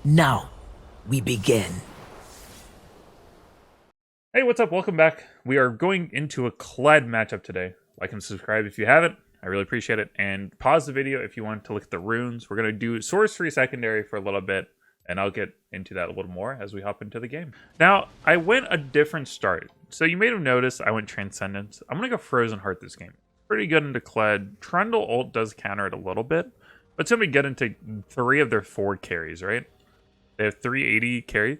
Now, we begin. Hey, what's up? Welcome back. We are going into a KLED matchup today. Like and subscribe if you haven't. I really appreciate it. And pause the video if you want to look at the runes. We're going to do source-free secondary for a little bit, and I'll get into that a little more as we hop into the game. Now, I went a different start. So you may have noticed I went Transcendence. I'm going to go Frozen Heart this game. Pretty good into KLED. Trundle ult does counter it a little bit, but it's going to get into 3 of their 4 carries, right? They have 380 carry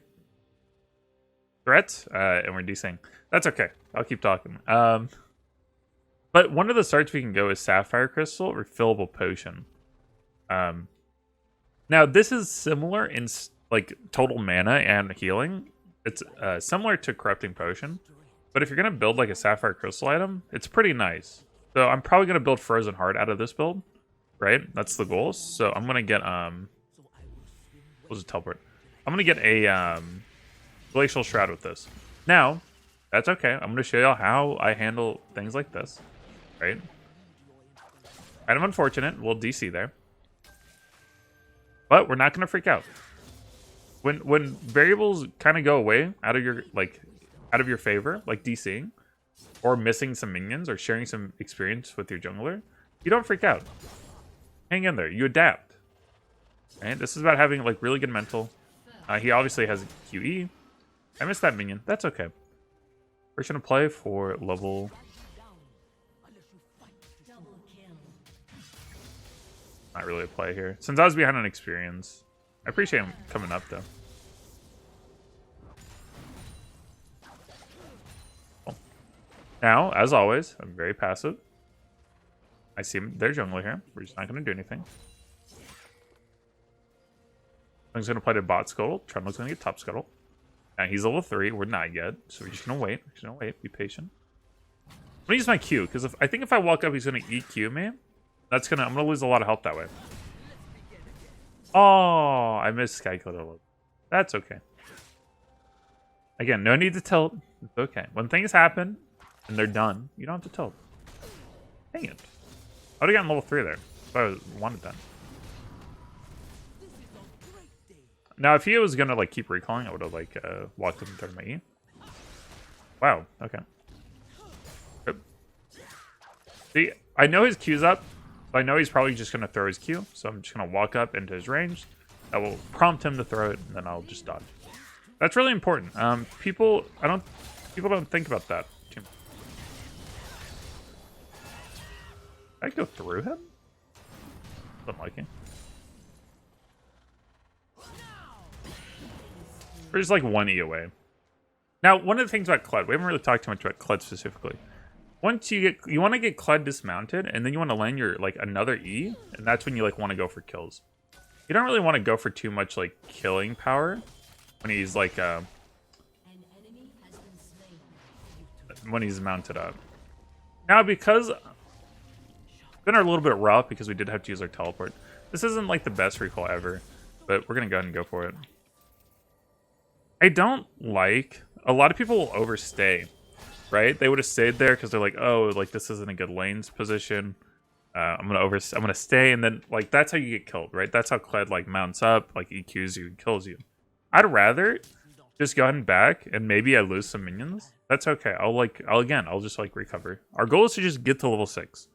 threats, and we're DCing. That's okay. I'll keep talking. But one of the starts we can go is Sapphire Crystal, Refillable Potion. Now, this is similar in like total mana and healing. It's similar to Corrupting Potion. But if you're going to build like a Sapphire Crystal item, it's pretty nice. So I'm probably going to build Frozen Heart out of this build, right? That's the goal. So I'm going to get... We'll just teleport. I'm going to get a Glacial Shroud with this. Now, that's okay. I'm going to show y'all how I handle things like this, right? Kind of unfortunate. We'll DC there. But we're not going to freak out. When variables kind of go away out of your favor, like DCing, or missing some minions, or sharing some experience with your jungler, you don't freak out. Hang in there. You adapt. And this is about having like really good mental. He obviously has a QE. I missed that minion. That's okay. We're just gonna play for level. Not really a play here. Since I was behind on experience, I appreciate him coming up though. Cool. Now, as always, I'm very passive. I see their jungler here. We're just not gonna do anything. I'm just going to play the bot scuttle. Trundle's going to get top scuttle. Now he's level 3. We're not yet. So we're just going to wait. We're just going to wait. Be patient. I'm going to use my Q. Because I think if I walk up, he's going to EQ me. I'm going to lose a lot of health that way. Oh, I missed Sky Killer a little. That's okay. Again, no need to tilt. It's okay. When things happen and they're done, you don't have to tilt. Dang it. I would have gotten level 3 there. If I wanted that. Now, if he was gonna like keep recalling, I would have like walked up and turned my E. Wow. Okay. Yep. See, I know his Q's up. So I know he's probably just gonna throw his Q. So I'm just gonna walk up into his range. That will prompt him to throw it, and then I'll just dodge. That's really important. People don't think about that too much. I go through him. Doesn't like it. We're just like 1 E away. Now, one of the things about KLED, we haven't really talked too much about KLED specifically. Once you want to get KLED dismounted, and then you want to land your like another E, and that's when you like want to go for kills. You don't really want to go for too much like killing power when he's like when he's mounted up. Now, because it's been a little bit rough because we did have to use our teleport. This isn't like the best recall ever, but we're gonna go ahead and go for it. I don't like a lot of people will overstay, right? They would have stayed there because they're like, oh, like this isn't a good lane's position. I'm gonna stay, and then like that's how you get killed, right? That's how KLED like mounts up, like EQs you, and kills you. I'd rather just go ahead and back, and maybe I lose some minions. That's okay. I'll just like recover. Our goal is to just get to level 6.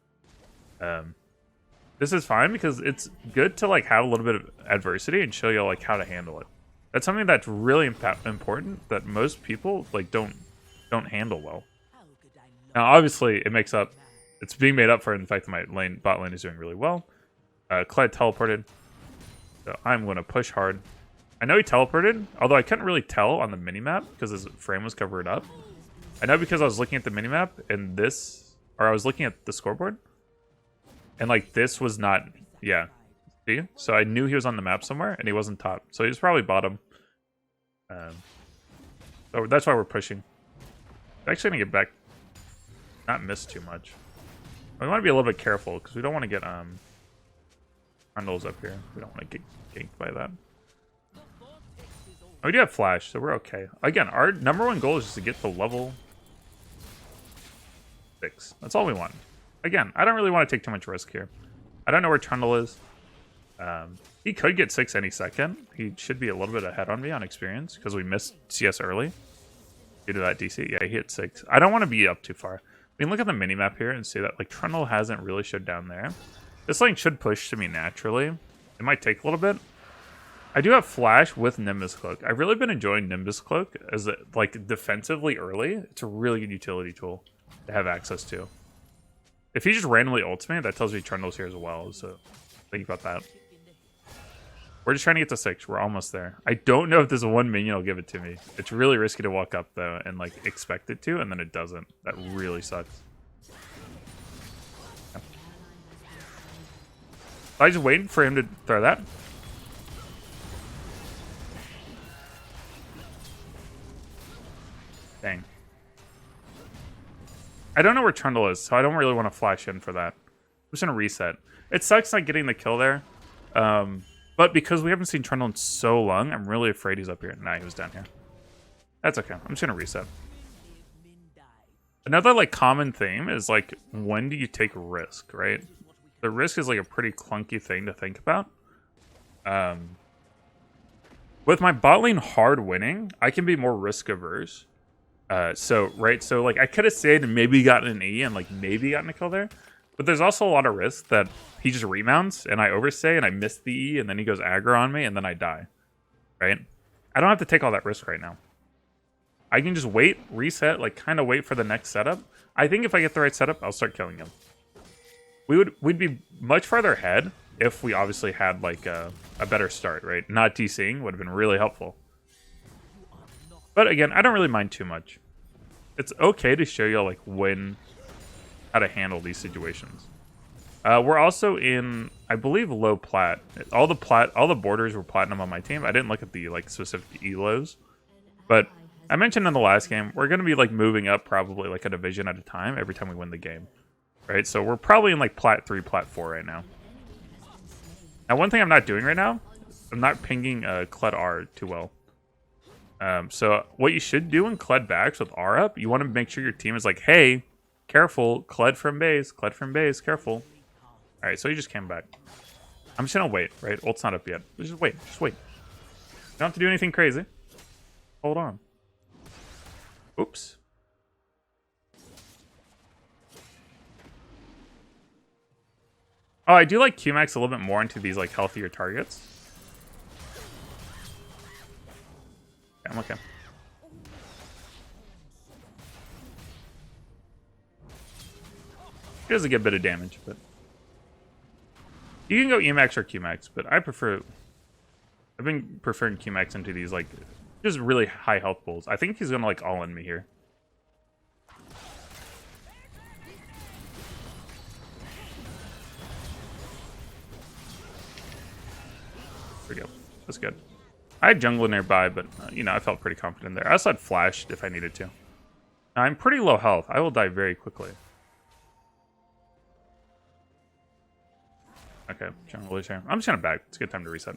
This is fine because it's good to like have a little bit of adversity and show you like how to handle it. That's something that's really important that most people like don't handle well. Now, obviously, it's being made up for in the fact that my bot lane is doing really well. KLED teleported, so I'm going to push hard. I know he teleported, although I couldn't really tell on the minimap because his frame was covered up. I know because I was looking at the minimap and I was looking at the scoreboard, and like this was not, yeah. So I knew he was on the map somewhere, and he wasn't top. So he was probably bottom. So that's why we're pushing. We're actually going to get back. Not miss too much. We want to be a little bit careful, because we don't want to get Trundles up here. We don't want to get ganked by that. We do have Flash, so we're okay. Again, our number 1 goal is just to get to level 6. That's all we want. Again, I don't really want to take too much risk here. I don't know where Trundle is. He could get 6 any second. He should be a little bit ahead on me on experience because we missed CS early due to that DC. Yeah, he hit 6. I don't want to be up too far. I mean, look at the minimap here and see that like Trundle hasn't really showed down there. This lane should push to me naturally. It might take a little bit. I do have Flash with Nimbus Cloak. I've really been enjoying Nimbus Cloak as like defensively early. It's a really good utility tool to have access to. If he just randomly ults me, that tells me Trundle's here as well. So think about that. We're just trying to get to 6. We're almost there. I don't know if this one minion will give it to me. It's really risky to walk up though and like expect it to, and then it doesn't. That really sucks. Yeah. I just waited for him to throw that. Dang. I don't know where Trundle is, so I don't really want to flash in for that. I'm just gonna reset. It sucks not getting the kill there. But because we haven't seen Trundle in so long, I'm really afraid he's up here. Nah, he was down here. That's okay. I'm just gonna reset. Another like common theme is like, when do you take risk, right? The risk is like a pretty clunky thing to think about. With my bot lane hard winning, I can be more risk averse. So like I could have stayed and maybe gotten an E and like maybe gotten a kill there. But there's also a lot of risk that he just remounts and I overstay and I miss the E and then he goes aggro on me and then I die. Right? I don't have to take all that risk right now. I can just wait, reset, like kind of wait for the next setup. I think if I get the right setup, I'll start killing him. We'd be much farther ahead if we obviously had like a better start, right? Not DCing would have been really helpful. But again, I don't really mind too much. It's okay to show you like how to handle these situations. We're also in, I believe, low plat. All the borders were platinum on my team. I didn't look at the like specific elos, but I mentioned in the last game we're gonna be like moving up probably like a division at a time every time we win the game, right? So we're probably in like plat 3, plat 4 right now. Now, one thing I'm not doing right now, I'm not pinging KLED R too well. So what you should do in KLED backs with R up, you want to make sure your team is like, hey, careful, KLED from base, careful. All right, so he just came back. I'm just gonna wait, right? Ult's not up yet. Just wait. You don't have to do anything crazy. Hold on. Oops. Oh, I do like Qmax a little bit more into these like healthier targets. I'm okay. It does get a bit of damage, but you can go Emax or Qmax, but I've been preferring Qmax into these like just really high health pools. I think he's gonna like all in me here. There we go. That's good. I had jungle nearby, but you know, I felt pretty confident there. I also had flash if I needed to. I'm pretty low health. I will die very quickly. Okay, jungle is here. I'm just gonna back. It's a good time to reset.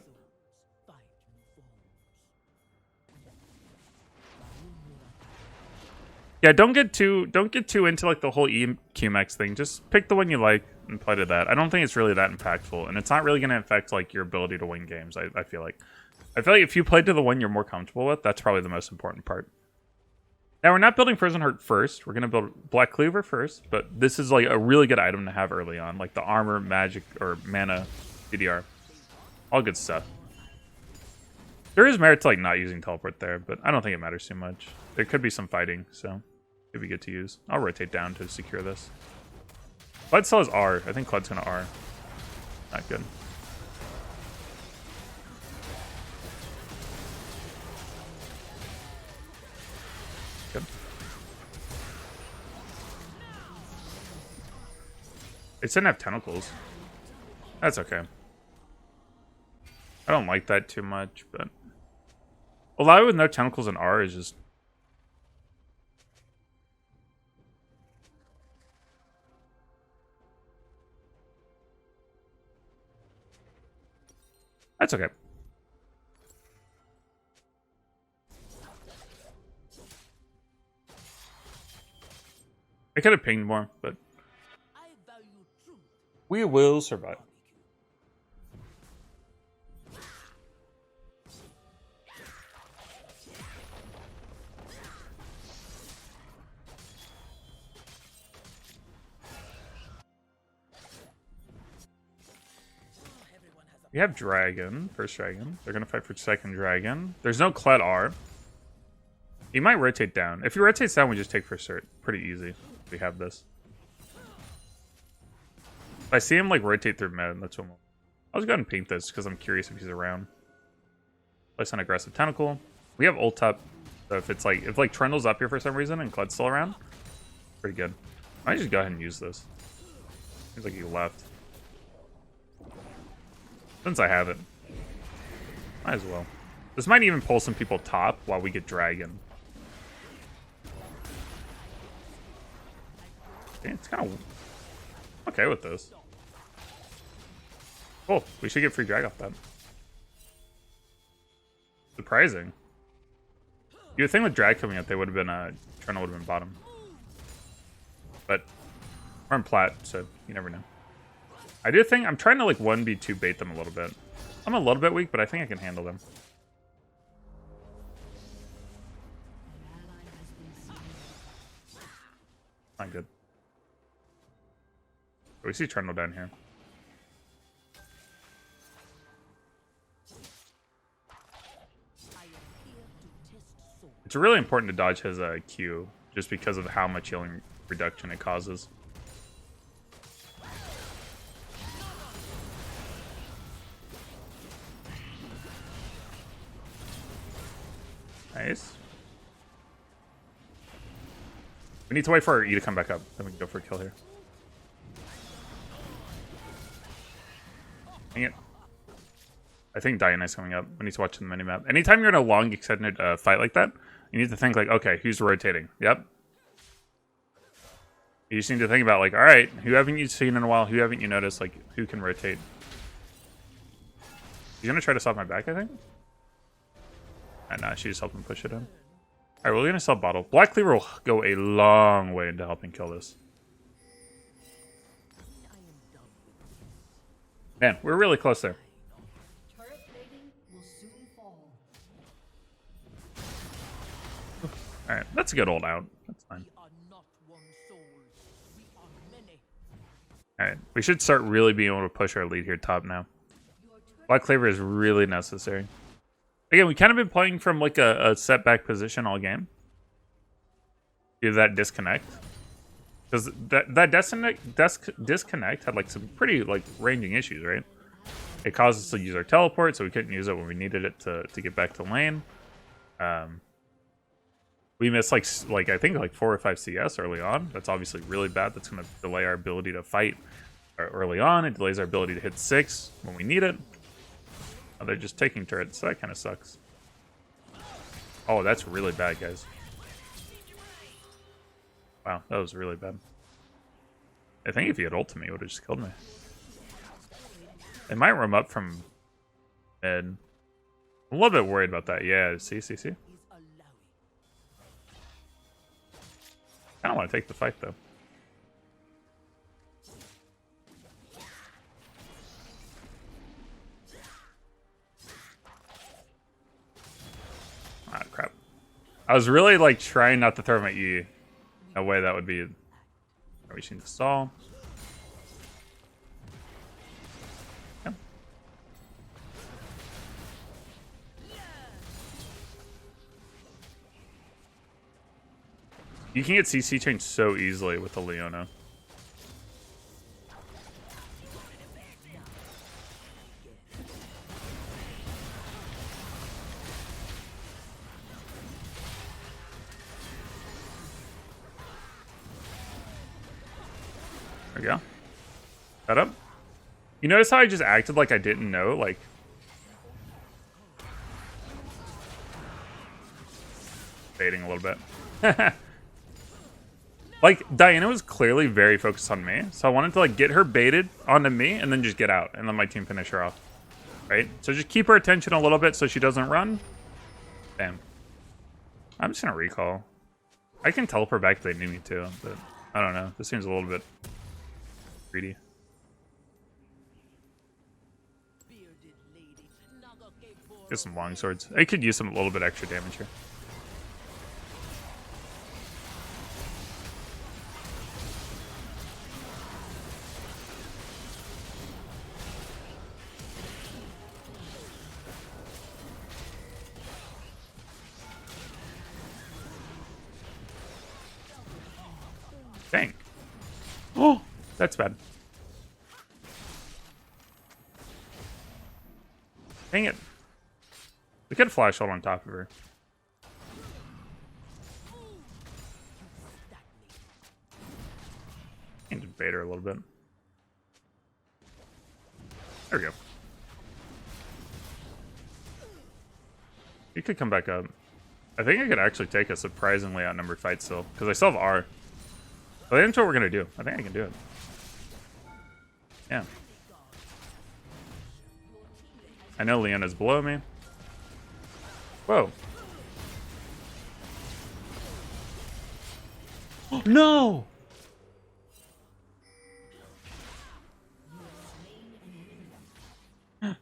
Yeah, don't get too into like the whole EQMX thing. Just pick the one you like and play to that. I don't think it's really that impactful, and it's not really gonna affect like your ability to win games. I feel like if you play to the one you're more comfortable with, that's probably the most important part. Now, we're not building Frozen Heart first. We're going to build Black Cleaver first, but this is like a really good item to have early on, like the armor, magic, or mana, DDR. All good stuff. There is merit to like not using teleport there, but I don't think it matters too much. There could be some fighting, so it'd be good to use. I'll rotate down to secure this. KLED still has R. I think KLED's going to R. Not good. It didn't have tentacles. That's okay. I don't like that too much, but Illaoi with no tentacles and R is just... That's okay. I could have pinged more, but we will survive. We have dragon, first dragon. They're gonna fight for second dragon. There's no KLED R. He might rotate down. If he rotates down, we just take first cert. Pretty easy. We have this. If I see him like rotate through mid, that's when I'll just go ahead and paint this because I'm curious if he's around. Place an aggressive tentacle. We have ult up, so if it's like Trundle's up here for some reason and KLED's still around, pretty good. I might just go ahead and use this. Seems like he left. Since I have it, might as well. This might even pull some people top while we get dragon. Okay, it's kind of okay with this. Cool. We should get free drag off that. Surprising. You would think with drag coming up, they would have been Trundle would have been bottom. But we're in plat, so you never know. I do think I'm trying to like 1v2 bait them a little bit. I'm a little bit weak, but I think I can handle them. Not good. We see Trundle down here. It's really important to dodge his Q, just because of how much healing reduction it causes. Nice. We need to wait for our E to come back up, then we can go for a kill here. Dang it. I think Diana's coming up. We need to watch the minimap. Anytime you're in a long extended fight like that, you need to think like, okay, who's rotating? Yep. You just need to think about like, all right, who haven't you seen in a while? Who haven't you noticed? Like, who can rotate? He's gonna try to stop my back, I think. And nah, she just helped him push it in. All right, we're gonna sell bottle. Black Cleaver will go a long way into helping kill this. Man, we're really close there. All right, that's a good old out. That's fine. All right, we should start really being able to push our lead here top now. Black Cleaver is really necessary. Again, we kind of been playing from like a setback position all game. Due to that disconnect. Because that disconnect had like some pretty like ranging issues, right? It caused us to use our teleport, so we couldn't use it when we needed it to get back to lane. We missed like I think like 4 or 5 CS early on. That's obviously really bad. That's going to delay our ability to fight early on. It delays our ability to hit 6 when we need it. Oh, they're just taking turrets, so that kind of sucks. Oh, that's really bad, guys. Wow, that was really bad. I think if he had ult me, he would have just killed me. They might roam up from mid. I'm a little bit worried about that. Yeah, see. I don't want to take the fight, though. Ah, crap. I was really, like, trying not to throw my E. No way that would be... Are we seeing the stall? Yeah. You can get CC changed so easily with the Leona. There we go. Set up. You notice how I just acted like I didn't know? Like... Baiting a little bit. Like, Diana was clearly very focused on me, so I wanted to, like, get her baited onto me and then just get out and let my team finish her off. Right? So just keep her attention a little bit so she doesn't run. Bam. I'm just gonna recall. I can teleport back if they need me to, but I don't know. This seems a little bit greedy. Get some long swords. I could use some a little bit extra damage here. Dang. Oh, that's bad. Dang it. We could flash hold on top of her. I can just bait her a little bit. There we go. You could come back up. I think I could actually take a surprisingly outnumbered fight still, because I still have R. I think that's what we're gonna do. I think I can do it. Yeah. I know Leona's below me. Whoa. No!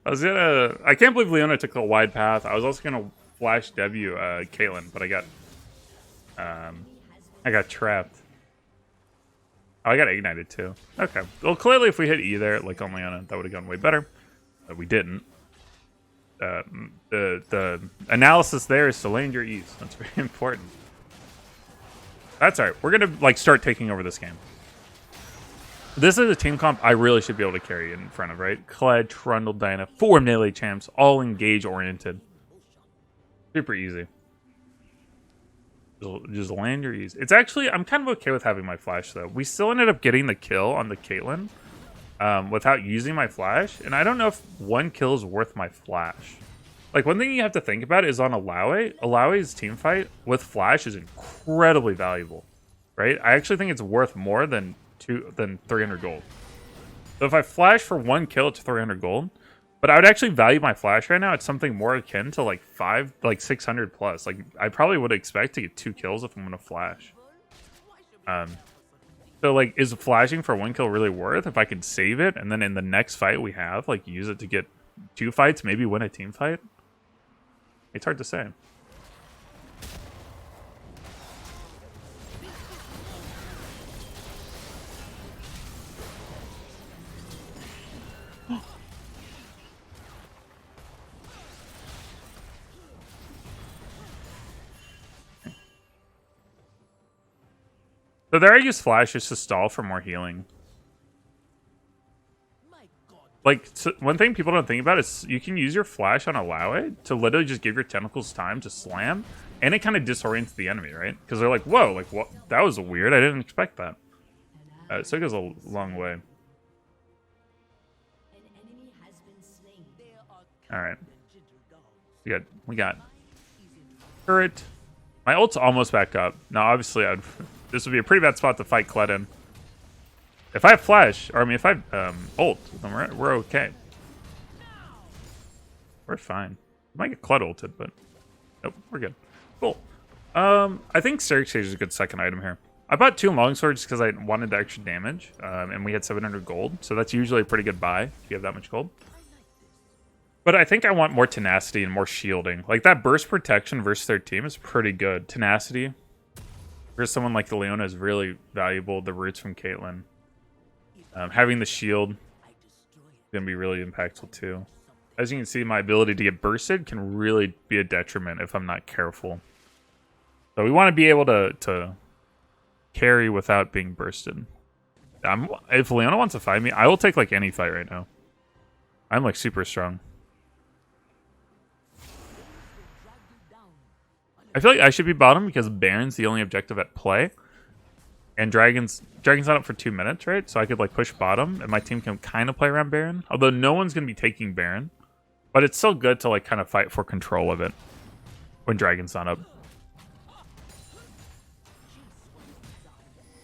I can't believe Leona took the wide path. I was also gonna flash W Caitlyn, but I got trapped. Oh, I got ignited too. Okay. Well, clearly if we hit E there, like on Leona, that would have gone way better. But we didn't. The analysis there is to land your E's. That's very important. That's alright. We're gonna like start taking over this game. This is a team comp I really should be able to carry in front of, right? KLED, Trundle, Dyna, 4 melee champs, all engage oriented. Super easy. Just land your E's. It's actually, I'm kind of okay with having my flash though. We still ended up getting the kill on the Caitlyn without using my flash, and I don't know if 1 kill is worth my flash. Like, one thing you have to think about is on Illaoi. Illaoi's team fight with flash is incredibly valuable, right? I actually think it's worth more than 300 gold. So if I flash for 1 kill, it's 300 gold. But I would actually value my flash right now at something more akin to like 600 plus. Like, I probably would expect to get 2 kills if I'm gonna flash. So like, is flashing for 1 kill really worth if I could save it and then in the next fight we have, like, use it to get 2 fights, maybe win a team fight? It's hard to say. So there I use flash just to stall for more healing. Like, so one thing people don't think about is you can use your flash on Illaoi to literally just give your tentacles time to slam, and it kind of disorients the enemy, right? Because they're like, whoa, like, what? That was weird. I didn't expect that. So it goes a long way. All right. We got turret. My ult's almost back up. Now, obviously, this would be a pretty bad spot to fight KLED in. If I have flash, or I mean, if I have ult, then we're okay. We're fine. We might get KLED ulted, but nope, we're good. Cool. I think Steric Sage is a good second item here. I bought 2 longswords because I wanted the extra damage, and we had 700 gold, so that's usually a pretty good buy if you have that much gold. But I think I want more tenacity and more shielding. Like, that burst protection versus their team is pretty good. Tenacity versus someone like the Leona is really valuable. The roots from Caitlyn. Having the shield is going to be really impactful too. As you can see, my ability to get bursted can really be a detriment if I'm not careful. So we want to be able to carry without being bursted. If Leona wants to fight me, I will take like any fight right now. I'm like super strong. I feel like I should be bottom because Baron's the only objective at play. And Dragon's not up for 2 minutes, right? So I could like push bottom and my team can kind of play around Baron. Although no one's going to be taking Baron. But it's still good to like kind of fight for control of it when Dragon's not up.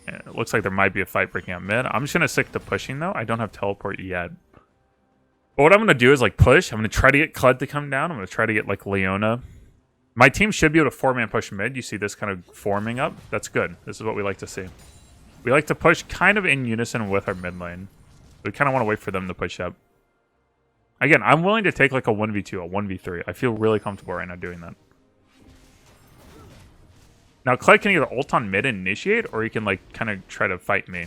Yeah, it looks like there might be a fight breaking out mid. I'm just going to stick to pushing though. I don't have teleport yet. But what I'm going to do is like push. I'm going to try to get KLED to come down. I'm going to try to get like Leona. My team should be able to 4-man push mid. You see this kind of forming up? That's good. This is what we like to see. We like to push kind of in unison with our mid lane. We kind of want to wait for them to push up. Again, I'm willing to take like a 1v2, a 1v3. I feel really comfortable right now doing that. Now, KLED can either ult on mid and initiate, or he can like kind of try to fight me.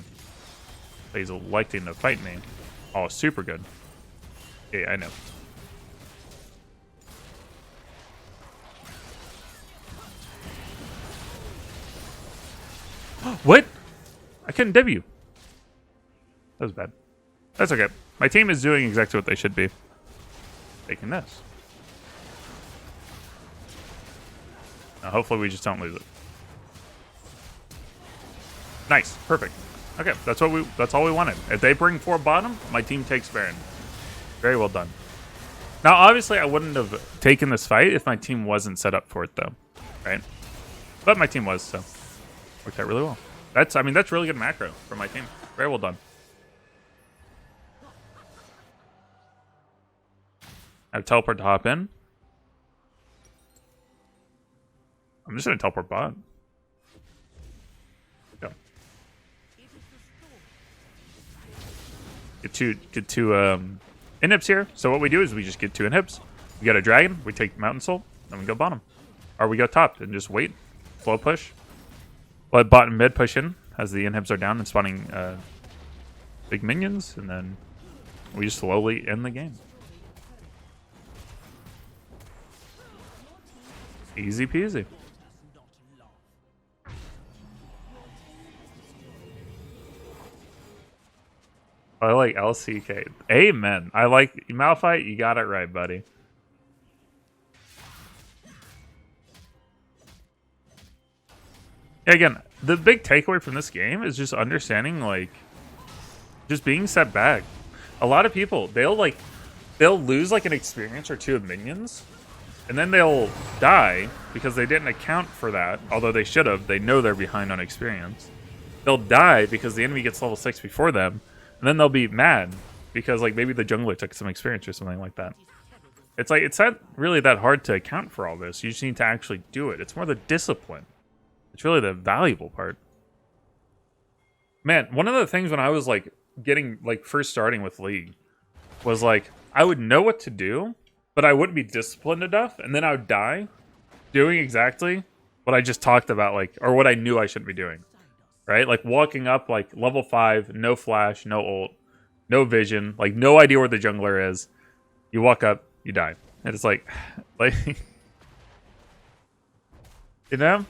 But he's electing to fight me. Oh, super good. Yeah, I know. What? I couldn't W. That was bad. That's okay. My team is doing exactly what they should be. Taking this. Now, hopefully we just don't lose it. Nice. Perfect. Okay, that's all we wanted. If they bring 4 bottom, my team takes Baron. Very well done. Now, obviously, I wouldn't have taken this fight if my team wasn't set up for it, though. Right? But my team was, so worked out really well. That's really good macro for my team. Very well done. I have teleport to hop in. I'm just gonna teleport bot. Go. Get two inhibs here. So what we do is we just get 2 inhibs. We got a dragon. We take Mountain Soul. Then we go bottom, or we go top and just wait. Slow push. Let bot and mid push in as the inhibs are down and spawning big minions, and then we just slowly end the game. Easy peasy. I like LCK. Amen. I like Malphite. You got it right, buddy. Again, the big takeaway from this game is just understanding, like, just being set back. A lot of people, they'll lose like an experience or 2 of minions, and then they'll die because they didn't account for that, although they should have. They know they're behind on experience. They'll die because the enemy gets level 6 before them, and then they'll be mad because, like, maybe the jungler took some experience or something like that. It's like, it's not really that hard to account for all this. You just need to actually do it. It's more the discipline. It's really the valuable part. Man, one of the things when I was, like, first starting with League was, like, I would know what to do, but I wouldn't be disciplined enough, and then I would die doing exactly what I just talked about, like, or what I knew I shouldn't be doing, right? Like, walking up, like, level 5, no flash, no ult, no vision, like, no idea where the jungler is. You walk up, you die. And it's like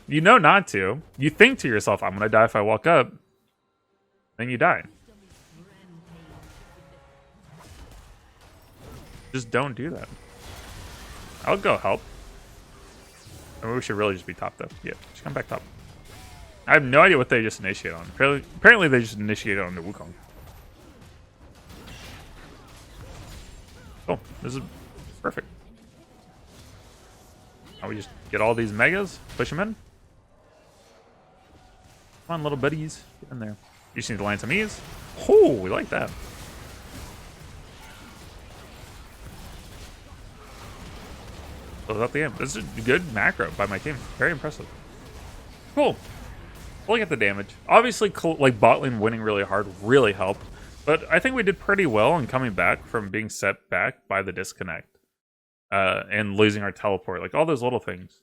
you know not to. You think to yourself, I'm going to die if I walk up. Then you die. Just don't do that. I'll go help. I mean, we should really just be top, though. Yeah, just come back top. I have no idea what they just initiated on. Apparently they just initiated on the Wukong. Oh, this is perfect. Now we just get all these megas, push them in. Come on, little buddies. Get in there. You just need to land some E's. Oh, we like that. Close out the game. This is a good macro by my team. Very impressive. Cool. Look at the damage. Obviously, like, bot lane winning really hard really helped. But I think we did pretty well in coming back from being set back by the disconnect. And losing our teleport. Like, all those little things.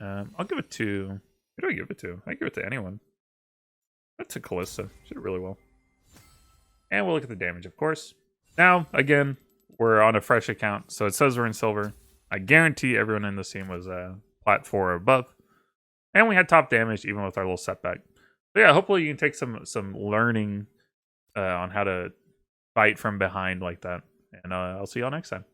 I'll give it to... Who do I give it to? I give it to anyone. That's to Kalista. She did really well. And we'll look at the damage, of course. Now, again, we're on a fresh account, so it says we're in silver. I guarantee everyone in this team was plat 4 or above. And we had top damage, even with our little setback. But yeah, hopefully you can take some learning on how to fight from behind like that. And I'll see y'all next time.